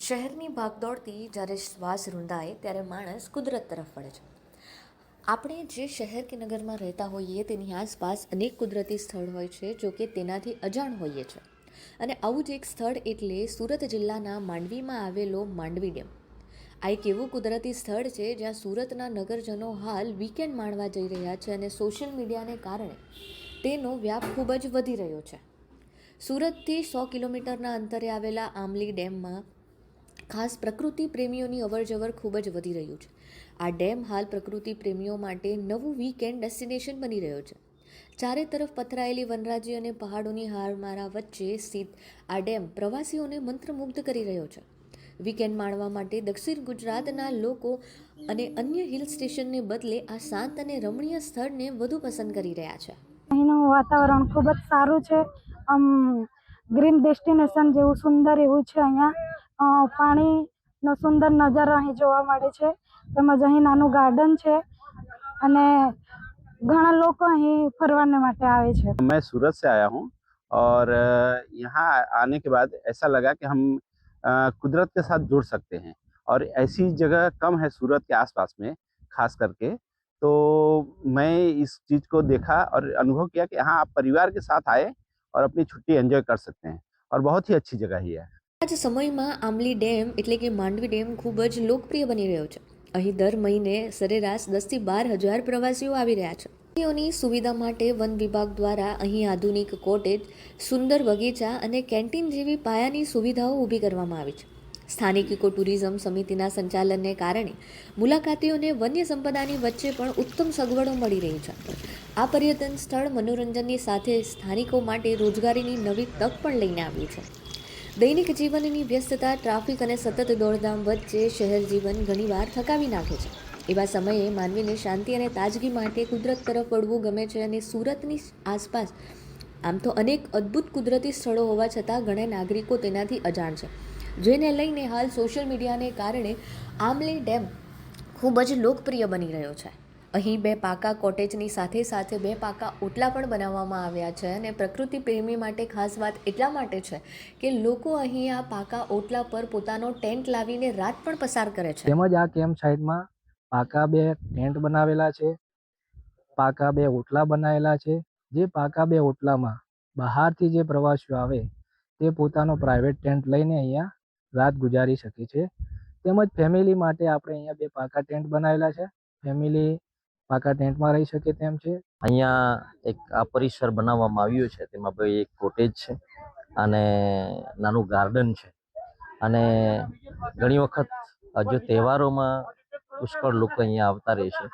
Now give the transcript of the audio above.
શહેરની ભાગદોડથી જ્યારે શ્વાસ રૂંધાય ત્યારે માણસ કુદરત તરફ વળે છે. આપણે જે શહેર કે નગરમાં રહેતા હોઈએ તેની આસપાસ અનેક કુદરતી સ્થળ હોય છે, જો કે તેનાથી અજાણ હોઈએ છે. અને આવું જ એક સ્થળ એટલે સુરત જિલ્લાના માંડવીમાં આવેલો માંડવી ડેમ. આ એક એવું કુદરતી સ્થળ છે જ્યાં સુરતના નગરજનો હાલ વીકેન્ડ માણવા જઈ રહ્યા છે અને સોશિયલ મીડિયાને કારણે તેનો વ્યાપ ખૂબ જ વધી રહ્યો છે. સુરતથી 100 કિલોમીટરના અંતરે આવેલા આમલી ડેમમાં ખાસ પ્રકૃતિ પ્રેમીઓની અવરજવર ખૂબ જ વધી રહ્યું છે. આ ડેમ હાલ પ્રકૃતિ પ્રેમીઓ માટે નવું વીકેન્ડ ડેસ્ટિનેશન બની રહ્યો છે. ચારે તરફ પથરાયેલી વનરાજી અને પહાડોની હારમાળા વચ્ચે સ્થિત આ ડેમ પ્રવાસીઓને મંત્રમુગ્ધ કરી રહ્યો છે. વીકેન્ડ માણવા માટે દક્ષિણ ગુજરાતના લોકો અને અન્ય હિલ સ્ટેશનને બદલે આ શાંત અને રમણીય સ્થળને વધુ પસંદ કરી રહ્યા છે. અહીંનું વાતાવરણ ખૂબ જ સારું છે. ગ્રીન ડેસ્ટિનેશન જેવું સુંદર એવું છે. અહીંયા પાણીનો સુંદર નજારો અહીં જોવા મળે છે. તેમજ અહીં નાનું ગાર્ડન છે અને ઘણા લોકો અહીં ફરવાને માટે આવે છે. मैं सूरत से आया हूँ और यहाँ आने के बाद ऐसा लगा कि हम कुदरत के साथ जुड़ सकते हैं और ऐसी जगह कम है सूरत के आसपास में खास करके। तो मैं इस चीज़ को देखा और अनुभव किया कि यहाँ आप परिवार के साथ आए और अपनी छुट्टी एंजॉय कर सकते हैं और बहुत ही अच्छी जगह ही है। આ જ સમયમાં આમલી ડેમ એટલે કે માંડવી ડેમ ખૂબ જ લોકપ્રિય બની રહ્યો છે. અહીં દર મહિને સરેરાશ 10,000 થી 12,000 પ્રવાસીઓ આવી રહ્યા છે. પ્રવાસીઓની સુવિધા માટે વન વિભાગ દ્વારા અહીં આધુનિક કોટેજ, સુંદર બગીચા અને કેન્ટીન જેવી પાયાની સુવિધાઓ ઊભી કરવામાં આવી છે. સ્થાનિક ઇકો ટુરિઝમ સમિતિના સંચાલનને કારણે મુલાકાતીઓને વન્ય સંપદાની વચ્ચે પણ ઉત્તમ સગવડો મળી રહી છે. આ પર્યટન સ્થળ મનોરંજનની સાથે સ્થાનિકો માટે રોજગારીની નવી તક પણ લઈને આવ્યું છે. દૈનિક જીવનની વ્યસ્તતા, ટ્રાફિક અને સતત દોડધામ વચ્ચે શહેર જીવન ઘણીવાર થકાવી નાખે છે. એવા સમયે માનવીને શાંતિ અને તાજગી માટે કુદરત તરફ વળવું ગમે છે અને સુરતની આસપાસ આમ તો અનેક અદ્ભુત કુદરતી સ્થળો હોવા છતાં ઘણા નાગરિકો તેનાથી અજાણ છે, જેને લઈને હાલ સોશિયલ મીડિયાને કારણે આમલી ડેમ ખૂબ જ લોકપ્રિય બની રહ્યો છે. અહીં 2 પાકા કોટેજની સાથે સાથે 2 પાકા ઓટલા પણ બનાવવામાં આવ્યા છે અને પ્રકૃતિ પ્રેમી માટે ખાસ વાત એટલા માટે છે કે લોકો અહીં આ પાકા ઓટલા પર પોતાનો ટેન્ટ લાવીને રાત પણ પસાર કરે છે. તેમજ આ કેમ્પ સાઇટમાં પાકા 2 ટેન્ટ બનાવેલા છે, પાકા 2 ઓટલા બનાવેલા છે. જે પાકા 2 ઓટલામાં બહારથી જે પ્રવાસીઓ આવે તે પોતાનો પ્રાઇવેટ ટેન્ટ લઈને અહીંયા રાત ગુજારી શકે છે. તેમજ ફેમિલી માટે આપણે અહીંયા 2 પાકા ટેન્ટ બનાવેલા છે. ફેમિલી પાકા ટેન્ટમાં રહી શકે તેમ છે. અહીંયા એક આ પરિસર બનાવવામાં આવ્યું છે. તેમાં ભાઈ એક કોટેજ છે અને નાનું ગાર્ડન છે અને ઘણી વખત જો તહેવારોમાં પુષ્કળ લોકો અહીંયા આવતા રહે છે.